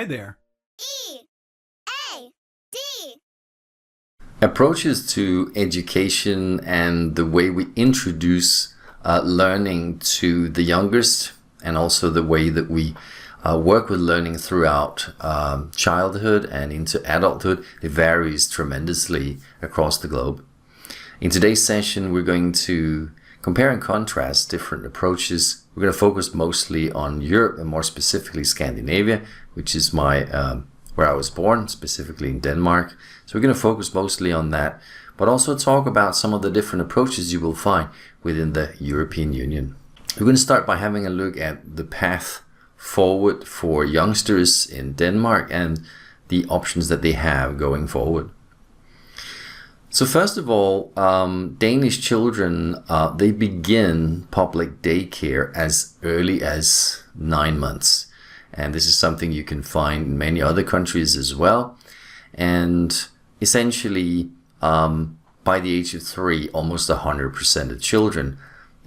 there. Approaches to education and the way we introduce learning to the youngest, and also the way that we work with learning throughout childhood and into adulthood, it varies tremendously across the globe. In today's session, we're going to compare and contrast different approaches. We're going to focus mostly on Europe, and more specifically Scandinavia, which is where I was born, specifically in Denmark. So we're going to focus mostly on that, but also talk about some of the different approaches you will find within the European Union. We're going to start by having a look at the path forward for youngsters in Denmark and the options that they have going forward. So first of all, Danish children, they begin public daycare as early as 9 months. And this is something you can find in many other countries as well. And essentially, by the age of 3, almost 100% of children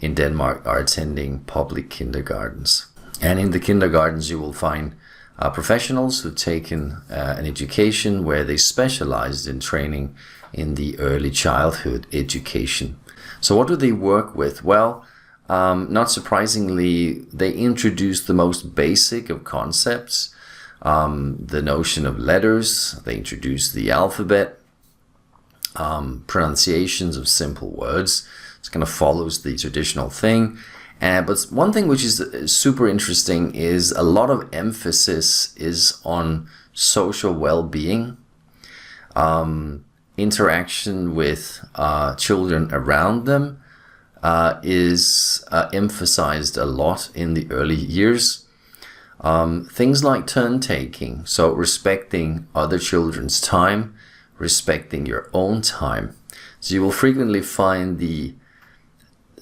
in Denmark are attending public kindergartens. And in the kindergartens, you will find professionals who've taken an education where they specialized in training in the early childhood education. So what do they work with? Well, not surprisingly, they introduce the most basic of concepts, the notion of letters. They introduce the alphabet, pronunciations of simple words. It kind of follows the traditional thing. But one thing which is super interesting is a lot of emphasis is on social well-being, interaction with children around them is emphasized a lot in the early years. Things like turn-taking, so respecting other children's time, respecting your own time. So you will frequently find the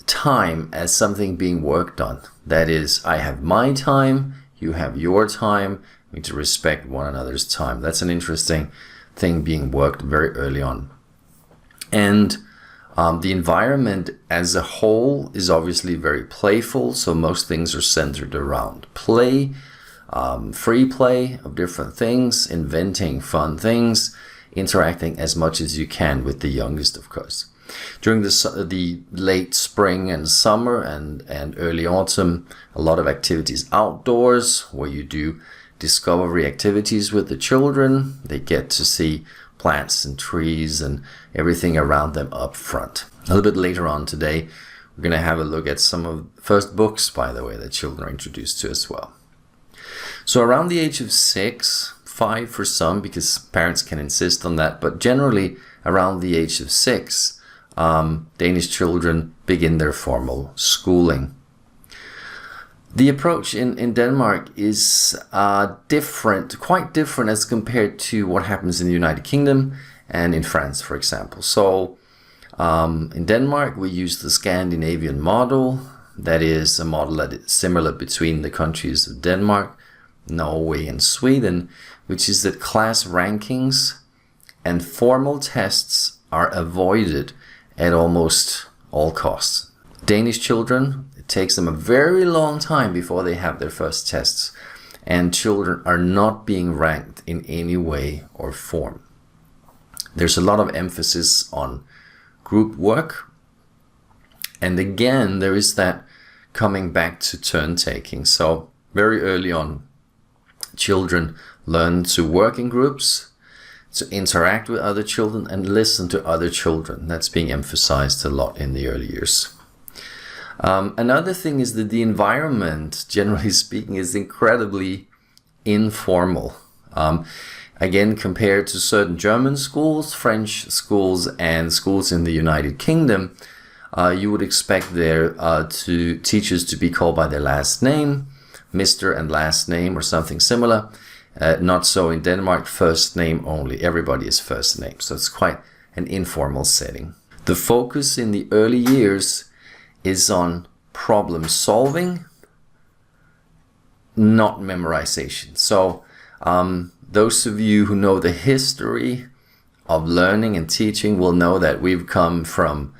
time as something being worked on. That is, I have my time, you have your time. We need to respect one another's time. That's an interesting thing being worked very early on. And the environment as a whole is obviously very playful. So most things are centered around play, free play of different things, inventing fun things, interacting as much as you can with the youngest, of course. During the late spring and summer and early autumn, a lot of activities outdoors where you do discovery activities with the children. They get to see plants and trees and everything around them up front. A little bit later on today, we're going to have a look at some of the first books, by the way, that children are introduced to as well. So around the age of 6, 5 for some, because parents can insist on that, but generally around the age of 6, Danish children begin their formal schooling. The approach in Denmark is quite different as compared to what happens in the United Kingdom and in France, for example. So in Denmark, we use the Scandinavian model. That is a model that is similar between the countries of Denmark, Norway, and Sweden, which is that class rankings and formal tests are avoided at almost all costs. Danish children, it takes them a very long time before they have their first tests, and children are not being ranked in any way or form. There's a lot of emphasis on group work, and again there is that coming back to turn-taking. So very early on, children learn to work in groups, to interact with other children and listen to other children. That's being emphasized a lot in the early years. Another thing is that the environment, generally speaking, is incredibly informal. Again, compared to certain German schools, French schools, and schools in the United Kingdom, you would expect their teachers to be called by their last name, Mr. and last name or something similar. Not so in Denmark, first name only. Everybody is first name. So it's quite an informal setting. The focus in the early years is on problem solving, not memorization. So those of you who know the history of learning and teaching will know that we've come from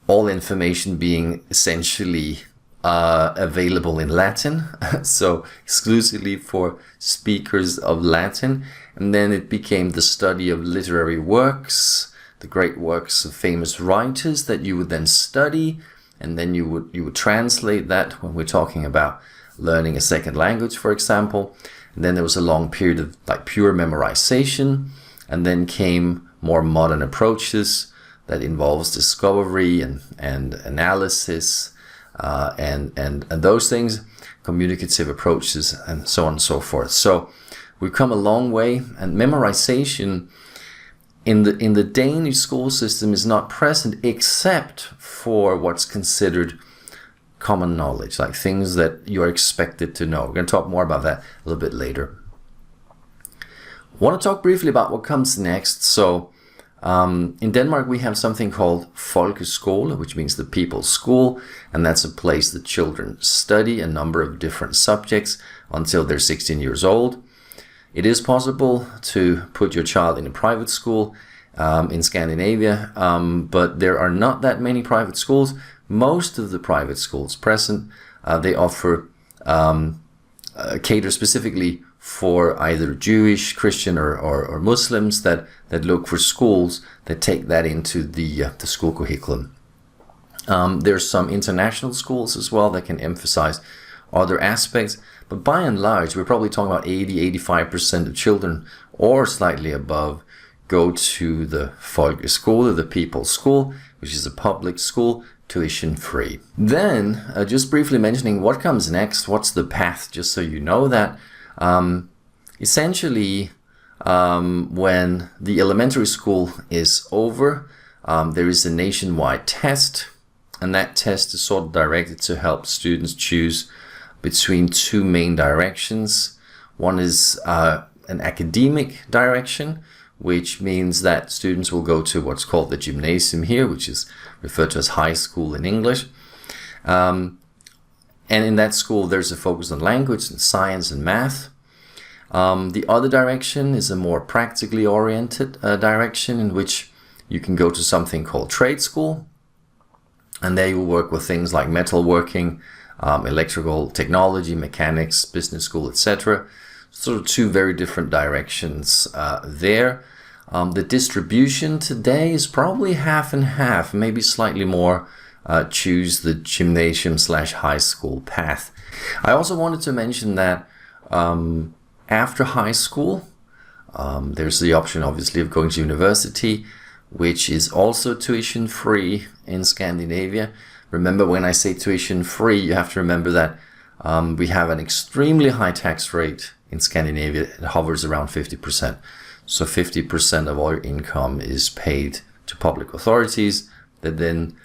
all information being essentially available in Latin, so exclusively for speakers of Latin. And then it became the study of literary works, the great works of famous writers that you would then study, and then you would translate that when we're talking about learning a second language, for example. And then there was a long period of like pure memorization, and then came more modern approaches that involves discovery and analysis, and those things, communicative approaches, and so on and so forth. So we've come a long way, and memorization in the Danish school system is not present except for what's considered common knowledge, like things that you're expected to know. We're going to talk more about that a little bit later. I want to talk briefly about what comes next. So in Denmark, we have something called folkeskole, which means the people's school, and that's a place that children study a number of different subjects until they're 16 years old. It is possible to put your child in a private school in Scandinavia, but there are not that many private schools. Most of the private schools present, they offer cater specifically for either Jewish, Christian, or Muslims that look for schools that take that into the school curriculum. There's some international schools as well that can emphasize other aspects, but by and large, we're probably talking about 80-85% of children or slightly above go to the folkeskole, the people's school, which is a public school, tuition free. Then, just briefly mentioning what comes next, what's the path, just so you know that. Essentially, when the elementary school is over, there is a nationwide test, and that test is sort of directed to help students choose between two main directions. One is an academic direction, which means that students will go to what's called the gymnasium here, which is referred to as high school in English. And in that school, there's a focus on language and science and math. The other direction is a more practically oriented direction in which you can go to something called trade school. And there you will work with things like metalworking, electrical technology, mechanics, business school, etc. Sort of two very different directions there. The distribution today is probably half and half, maybe slightly more choose the gymnasium/high school path. I also wanted to mention that after high school, there's the option obviously of going to university, which is also tuition free in Scandinavia. Remember, when I say tuition free, you have to remember that we have an extremely high tax rate in Scandinavia. It hovers around 50%. So 50% of all your income is paid to public authorities that then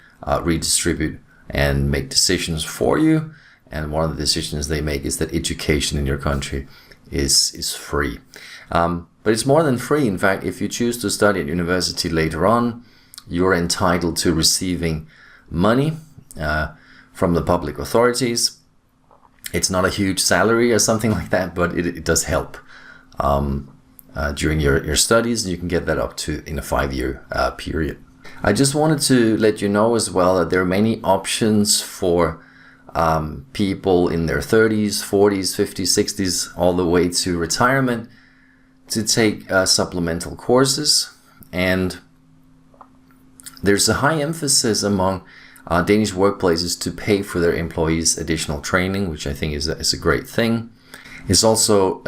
redistribute and make decisions for you. And one of the decisions they make is that education in your country is free. But it's more than free. In fact, if you choose to study at university later on, you're entitled to receiving money from the public authorities. It's not a huge salary or something like that, but it does help during your studies, and you can get that up to in a 5-year period. I just wanted to let you know as well that there are many options for people in their 30s, 40s, 50s, 60s, all the way to retirement to take supplemental courses. And there's a high emphasis among Danish workplaces to pay for their employees additional training, which I think is a great thing. It's also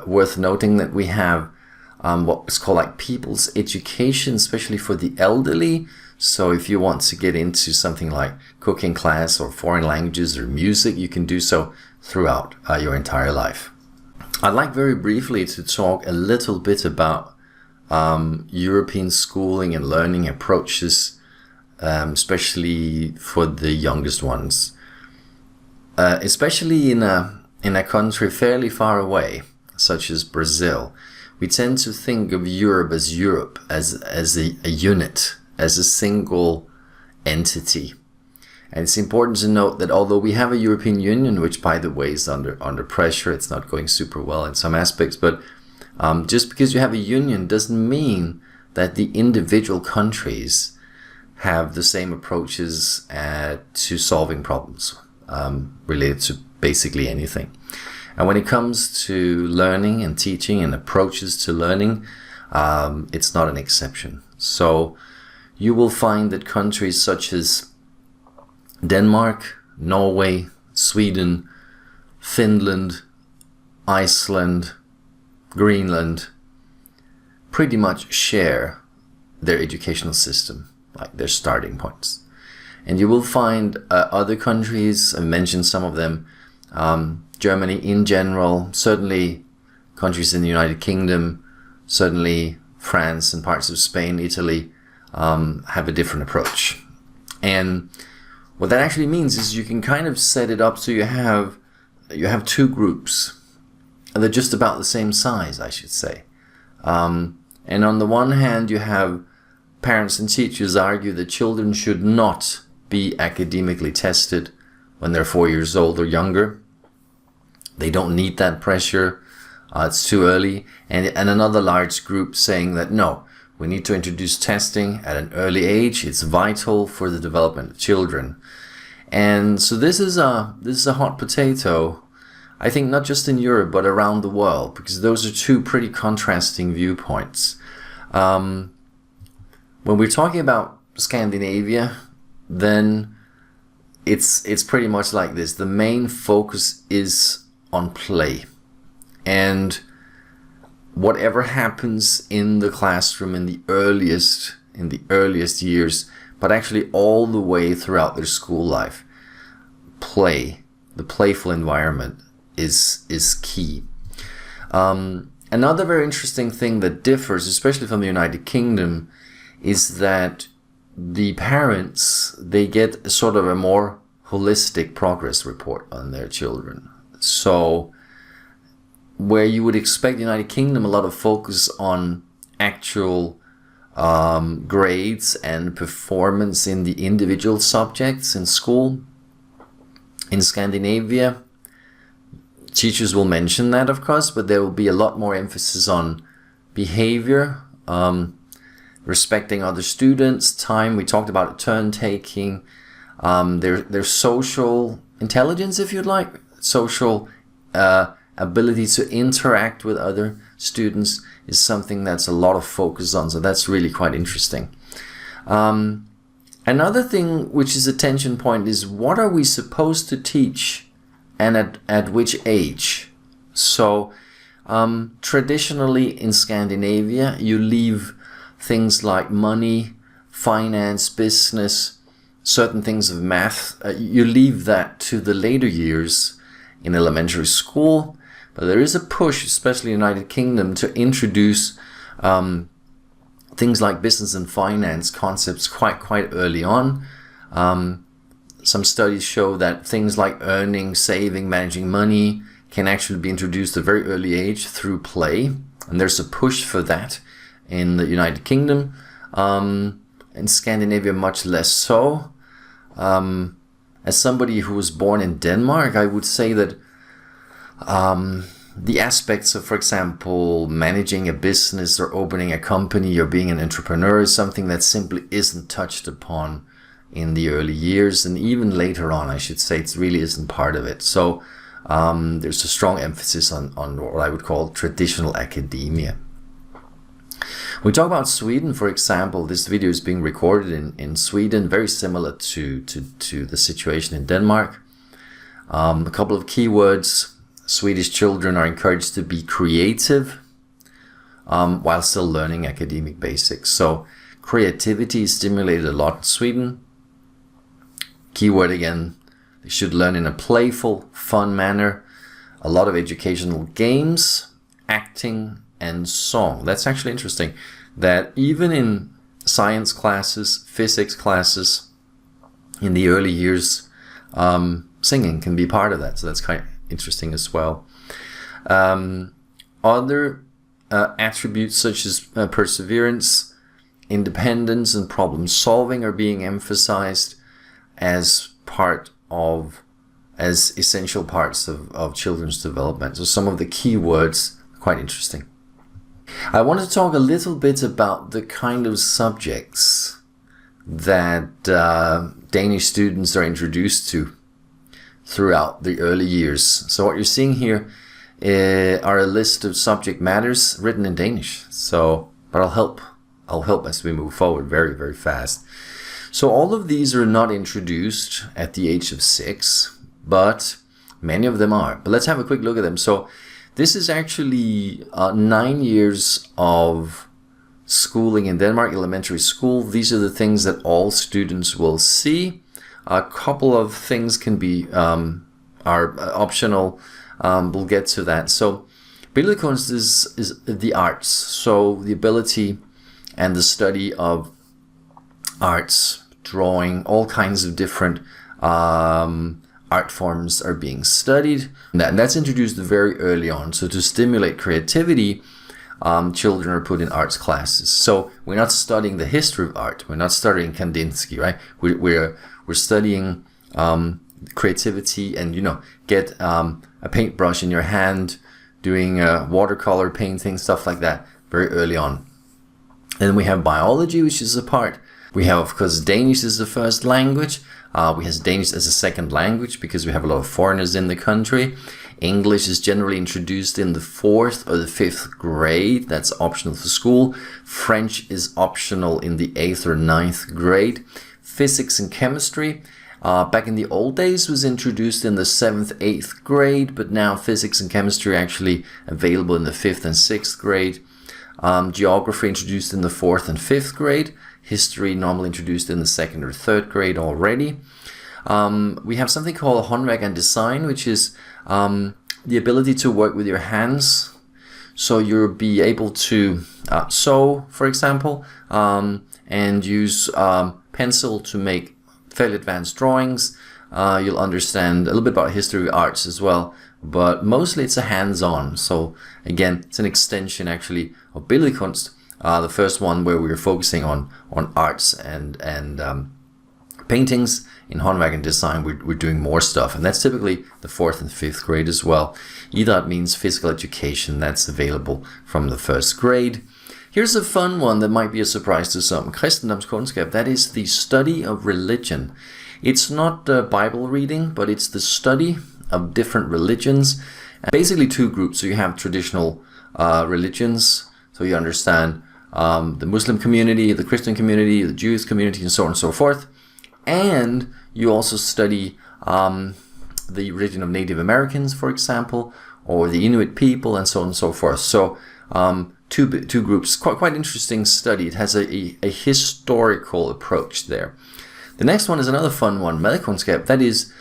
worth noting that we have what is called like people's education, especially for the elderly. So if you want to get into something like cooking class or foreign languages or music, you can do so throughout your entire life. I'd like very briefly to talk a little bit about European schooling and learning approaches, especially for the youngest ones. Especially in a country fairly far away, such as Brazil, we tend to think of Europe as a unit, as a single entity. And it's important to note that although we have a European Union, which by the way is under pressure, it's not going super well in some aspects, but just because you have a union doesn't mean that the individual countries have the same approaches to solving problems. related to basically anything. And when it comes to learning and teaching and approaches to learning, it's not an exception. So you will find that countries such as Denmark, Norway, Sweden, Finland, Iceland, Greenland pretty much share their educational system, like their starting points. And you will find other countries, I mentioned some of them, Germany in general, certainly countries in the United Kingdom, certainly France and parts of Spain, Italy, have a different approach. And what that actually means is you can kind of set it up so you have two groups. They're just about the same size, I should say. And on the one hand, you have parents and teachers argue that children should not be academically tested when they're 4 years old or younger. They don't need that pressure. It's too early. And another large group saying that no, we need to introduce testing at an early age. It's vital for the development of children. And so this is a hot potato, I think, not just in Europe, but around the world, because those are two pretty contrasting viewpoints. When we're talking about Scandinavia, then it's pretty much like this. The main focus is on play. And whatever happens in the classroom in the earliest years, but actually all the way throughout their school life, play, the playful environment is key. Another very interesting thing that differs, especially from the United Kingdom, is that the parents, they get sort of a more holistic progress report on their children. So where you would expect the United Kingdom a lot of focus on actual grades and performance in the individual subjects in school, in Scandinavia, teachers will mention that, of course, but there will be a lot more emphasis on behavior, respecting other students, time. We talked about turn taking, their social intelligence, if you'd like, social ability to interact with other students is something that's a lot of focus on. So that's really quite interesting. Another thing which is a tension point is what are we supposed to teach and at which age? So traditionally in Scandinavia, you leave things like money, finance, business, certain things of math, you leave that to the later years in elementary school. But there is a push, especially in the United Kingdom, to introduce things like business and finance concepts quite early on. Some studies show that things like earning, saving, managing money can actually be introduced at a very early age through play. And there's a push for that in the United Kingdom. In Scandinavia, much less so. As somebody who was born in Denmark, I would say that the aspects of, for example, managing a business or opening a company or being an entrepreneur is something that simply isn't touched upon in the early years, and even later on, I should say, it really isn't part of it. So there's a strong emphasis on what I would call traditional academia. We talk about Sweden, for example. This video is being recorded in Sweden, very similar to the situation in Denmark. A couple of keywords. Swedish children are encouraged to be creative while still learning academic basics. So creativity is stimulated a lot in Sweden. Keyword again, they should learn in a playful, fun manner. A lot of educational games, acting, and song. That's actually interesting that even in science classes, physics classes, in the early years, singing can be part of that. So that's kind of interesting as well. Other attributes such as perseverance, independence, and problem solving are being emphasized as essential parts of children's development. So some of the key words are quite interesting. I want to talk a little bit about the kind of subjects that Danish students are introduced to throughout the early years. So what you're seeing here are a list of subject matters written in Danish. So, but I'll help as we move forward very, very fast. So all of these are not introduced at the age of 6, but many of them are. But let's have a quick look at them. So this is actually 9 years of schooling in Denmark, elementary school. These are the things that all students will see. A couple of things can be are optional. We'll get to that. So Billedkunst is the arts. So the ability and the study of arts, drawing, all kinds of different art forms are being studied. And that's introduced very early on. So to stimulate creativity, children are put in arts classes. So we're not studying the history of art. We're not studying Kandinsky, right? We're studying creativity, and get a paintbrush in your hand, doing watercolor painting, stuff like that, very early on. Then we have biology, which is a part. We have, of course, Danish as the first language. We have Danish as a second language because we have a lot of foreigners in the country. English is generally introduced in the 4th or the 5th grade. That's optional for school. French is optional in the 8th or 9th grade. Physics and chemistry, back in the old days, was introduced in the 7th, 8th grade, but now physics and chemistry are actually available in the 5th and 6th grade. Geography introduced in the 4th and 5th grade. History normally introduced in the 2nd or 3rd grade already. We have something called håndværk and design, which is the ability to work with your hands. So you'll be able to sew, for example, and use pencil to make fairly advanced drawings. You'll understand a little bit about history of arts as well, but mostly it's a hands-on. So again, it's an extension actually of Billedkunst, the first one where we're focusing on arts and paintings. In håndværk and design, we're doing more stuff, and that's typically the 4th and 5th grade as well. Idræt means physical education. That's available from the 1st grade. Here's a fun one that might be a surprise to some. Kristendomskundskab, that is the study of religion. It's not Bible reading, but it's the study of different religions. And basically 2 groups. So you have traditional religions, so you understand the Muslim community, the Christian community, the Jewish community, and so on and so forth. And you also study the religion of Native Americans, for example, or the Inuit people, and so on and so forth. So two groups, quite interesting study. It has a historical approach there. The next one is another fun one, madkundskab. That is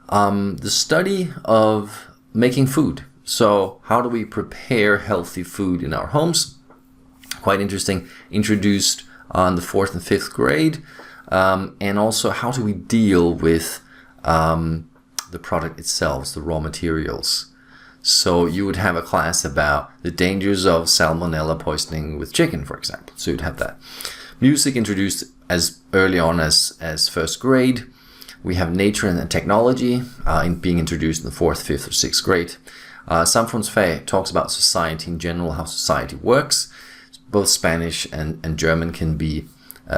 the study of making food. So how do we prepare healthy food in our homes? Quite interesting. Introduced on the 4th and 5th grade. And also how do we deal with the product itself, the raw materials. So you would have a class about the dangers of salmonella poisoning with chicken, for example. So you'd have that. Music introduced as early on as 1st grade. We have nature and technology being introduced in the 4th, 5th, or 6th grade. Samfundsfag talks about society in general, how society works. Both Spanish and German can be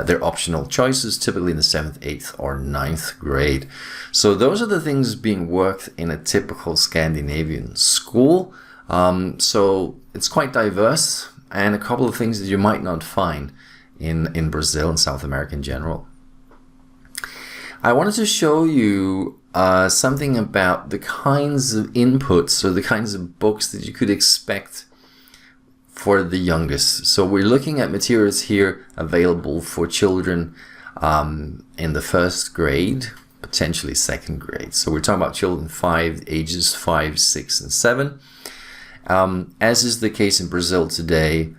their optional choices, typically in the 7th, 8th, or 9th grade. So those are the things being worked in a typical Scandinavian school. So it's quite diverse, and a couple of things that you might not find in Brazil and South America in general. I wanted to show you something about the kinds of inputs or the kinds of books that you could expect for the youngest. So we're looking at materials here available for children in the 1st grade, potentially 2nd grade. So we're talking about children ages 5, 6, and 7. As is the case in Brazil today,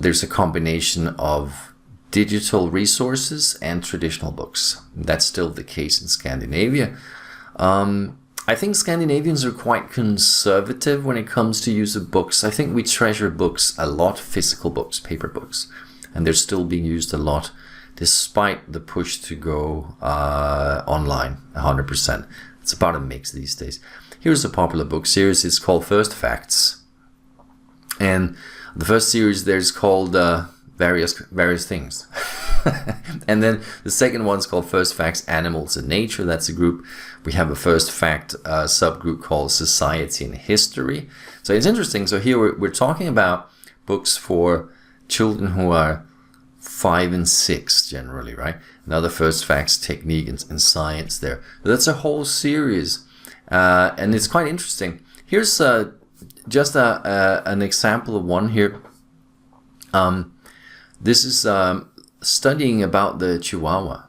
there's a combination of digital resources and traditional books. That's still the case in Scandinavia. I think Scandinavians are quite conservative when it comes to use of books. I think we treasure books a lot, physical books, paper books, and they're still being used a lot despite the push to go online 100%. It's about a mix these days. Here's a popular book series. It's called First Facts, and the first series there's called various things. And then the second one's called First Facts, Animals and Nature. That's a group. We have a First Fact subgroup called Society and History. So it's interesting. So here we're talking about books for children who are 5 and 6 generally, right? Another First Facts, Technique and Science there. So that's a whole series. And it's quite interesting. Here's just an example of one here. This is studying about the Chihuahua.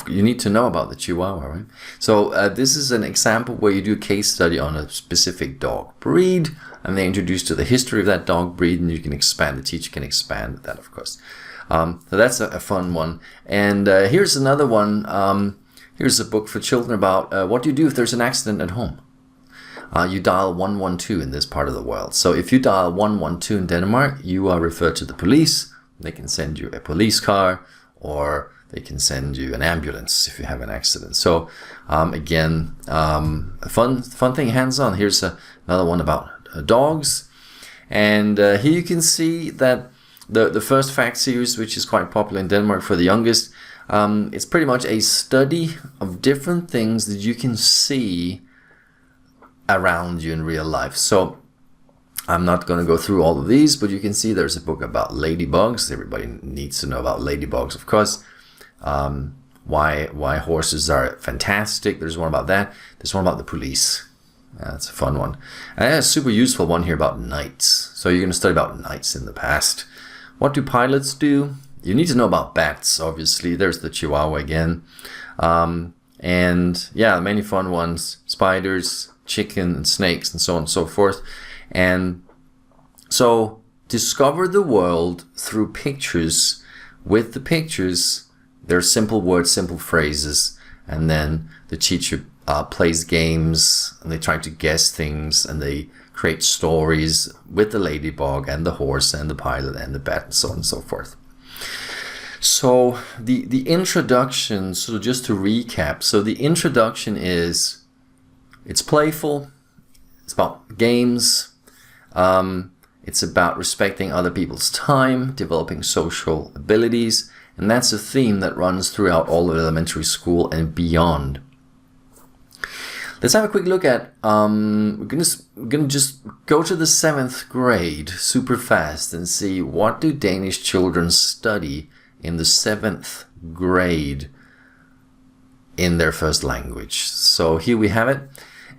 You need to know about the Chihuahua, right? So this is an example where you do a case study on a specific dog breed, and they introduce to the history of that dog breed, and you can expand. The teacher can expand that, of course. So that's a fun one. And here's another one. Here's a book for children about what do you do if there's an accident at home. You dial 112 in this part of the world. So if you dial 112 in Denmark, you are referred to the police. They can send you a police car, or they can send you an ambulance if you have an accident. So again, a fun thing, hands-on. Here's another one about dogs. And here you can see that the First Fact series, which is quite popular in Denmark for the youngest, it's pretty much a study of different things that you can see around you in real life. So I'm not going to go through all of these, but you can see there's a book about ladybugs. Everybody needs to know about ladybugs, of course. Why horses are fantastic. There's one about that. There's one about the police. That's a fun one. And a super useful one here about knights. So you're going to study about knights in the past. What do pilots do? You need to know about bats, obviously. There's the Chihuahua again. And yeah, many fun ones. Spiders, chicken, and snakes, and so on and so forth. And so discover the world through pictures. With the pictures, there's simple words, simple phrases, and then the teacher plays games, and they try to guess things, and they create stories with the ladybug and the horse and the pilot and the bat and so on and so forth. So the introduction, so just to recap, so the introduction is, it's playful, it's about games, it's about respecting other people's time, developing social abilities, and that's a theme that runs throughout all of elementary school and beyond. Let's have a quick look at, we're gonna just go to the 7th grade super fast and see what do Danish children study in the 7th grade in their first language. So here we have it,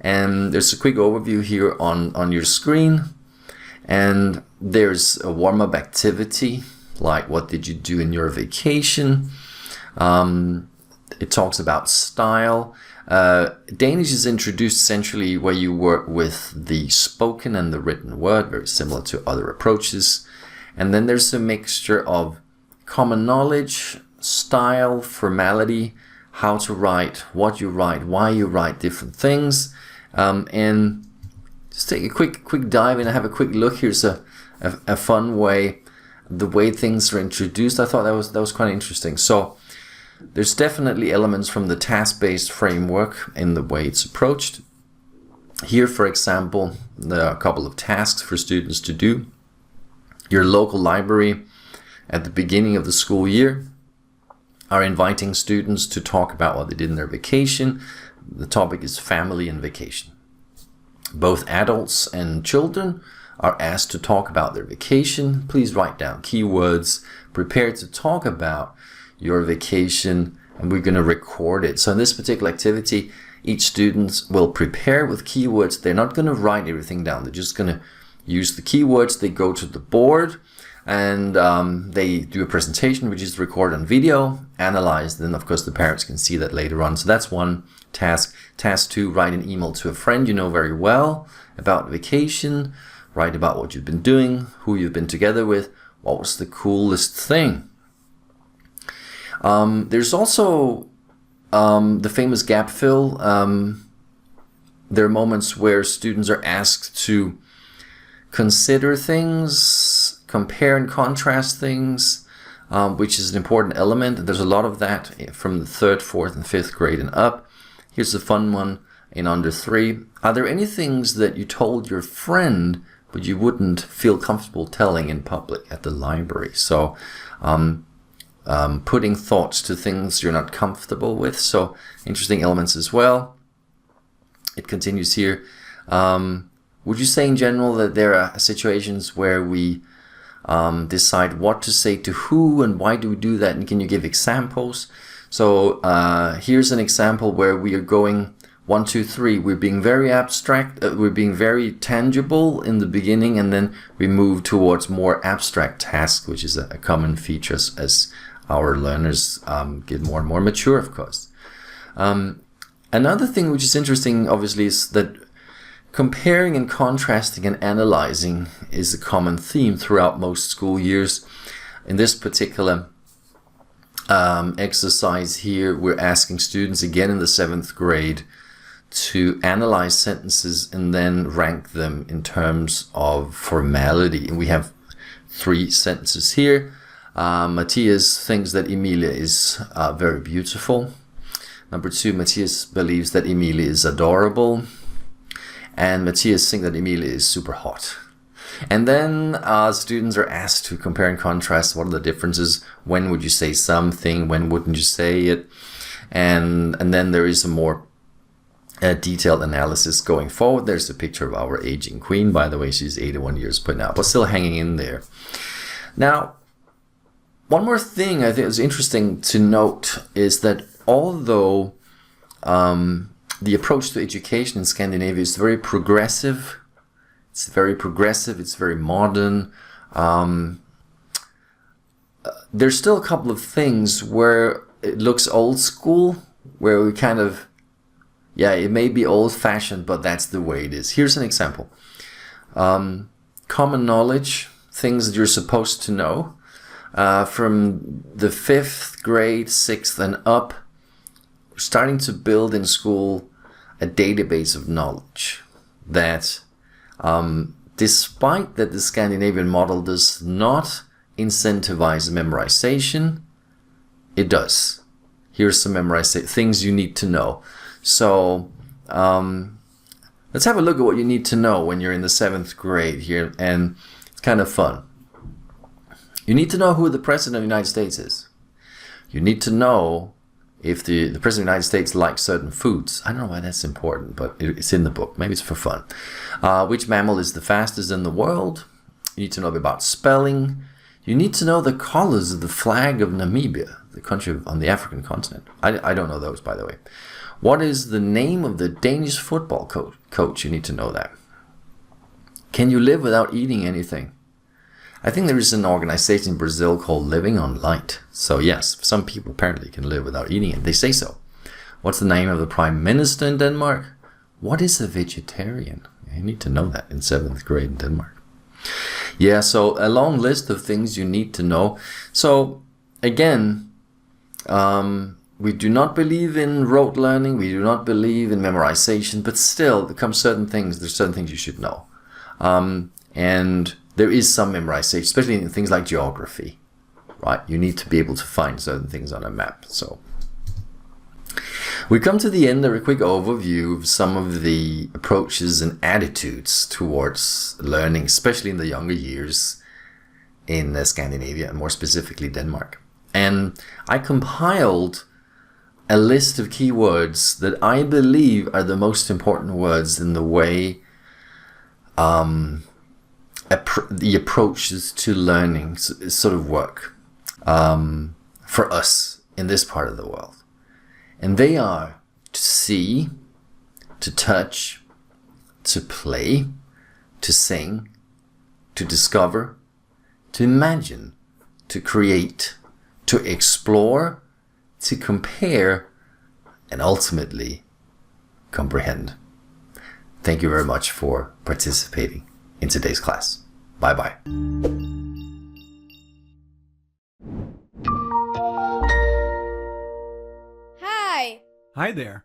and there's a quick overview here on your screen. And there's a warm-up activity, like what did you do in your vacation? It talks about style. Danish is introduced essentially where you work with the spoken and the written word, very similar to other approaches. And then there's a mixture of common knowledge, style, formality, how to write, what you write, why you write different things, and just take a quick dive in and have a quick look. Here's a fun way, the way things are introduced. I thought that was quite interesting. So there's definitely elements from the task-based framework in the way it's approached. Here, for example, there are a couple of tasks for students to do. Your local library at the beginning of the school year are inviting students to talk about what they did in their vacation. The topic is family and vacation. Both adults and children are asked to talk about their vacation. Please write down keywords, prepare to talk about your vacation, and we're going to record it. So in this particular activity, each student will prepare with keywords. They're not going to write everything down. They're just going to use the keywords. They go to the board and they do a presentation, which is recorded on video, analyzed. Then, of course, the parents can see that later on. So that's one task. Task 2, write an email to a friend you know very well about vacation. Write about what you've been doing, who you've been together with, what was the coolest thing. There's also the famous gap fill. There are moments where students are asked to consider things, compare and contrast things, which is an important element. There's a lot of that from the 3rd, 4th, and 5th grade and up. Here's a fun one in under 3. Are there any things that you told your friend but you wouldn't feel comfortable telling in public at the library? So putting thoughts to things you're not comfortable with. So interesting elements as well. It continues here. Would you say in general that there are situations where we decide what to say to who, and why do we do that? And can you give examples? So here's an example where we are going 1, 2, 3. We're being very abstract. We're being very tangible in the beginning, and then we move towards more abstract tasks, which is a common feature as our learners get more and more mature, of course. Another thing which is interesting, obviously, is that comparing and contrasting and analyzing is a common theme throughout most school years. In this particular exercise here, we're asking students again in the 7th grade to analyze sentences and then rank them in terms of formality. And we have 3 sentences here. Matthias thinks that Emilia is very beautiful. Number 2, Matthias believes that Emilia is adorable. And Matthias thinks that Emilia is super hot. And then students are asked to compare and contrast what are the differences. When would you say something? When wouldn't you say it? And then there is a more detailed analysis going forward. There's a picture of our aging queen. By the way, she's 81 years by now, but still hanging in there. Now, one more thing I think is interesting to note is that although the approach to education in Scandinavia is very progressive, it's very modern, there's still a couple of things where it looks old school, where we kind of, it may be old-fashioned, but that's the way it is. Here's an example. Common knowledge, things that you're supposed to know. From the 5th grade, 6th and up, we're starting to build in school a database of knowledge that, despite that the Scandinavian model does not incentivize memorization, it does. Here's some memorization, things you need to know. So let's have a look at what you need to know when you're in the 7th grade here, and it's kind of fun. You need to know who the President of the United States is. You need to know if the President of the United States likes certain foods. I don't know why that's important, but it's in the book. Maybe it's for fun. Which mammal is the fastest in the world? You need to know about spelling. You need to know the colors of the flag of Namibia, the country on the African continent. I don't know those, by the way. What is the name of the Danish football coach? You need to know that. Can you live without eating anything? I think there is an organization in Brazil called Living on Light. So yes, some people apparently can live without eating it. They say so. What's the name of the Prime Minister in Denmark? What is a vegetarian? You need to know that in 7th grade in Denmark. Yeah, so a long list of things you need to know. So again, we do not believe in rote learning. We do not believe in memorization. But still, there come certain things. There's certain things you should know. And there is some memorization, especially in things like geography, right? You need to be able to find certain things on a map. So we come to the end of a quick overview of some of the approaches and attitudes towards learning, especially in the younger years in Scandinavia, and more specifically Denmark. And I compiled a list of keywords that I believe are the most important words in the way the approaches to learning sort of work for us in this part of the world. And they are to see, to touch, to play, to sing, to discover, to imagine, to create, to explore, to compare, and ultimately comprehend. Thank you very much for participating in today's class. Bye-bye. Hi. Hi there.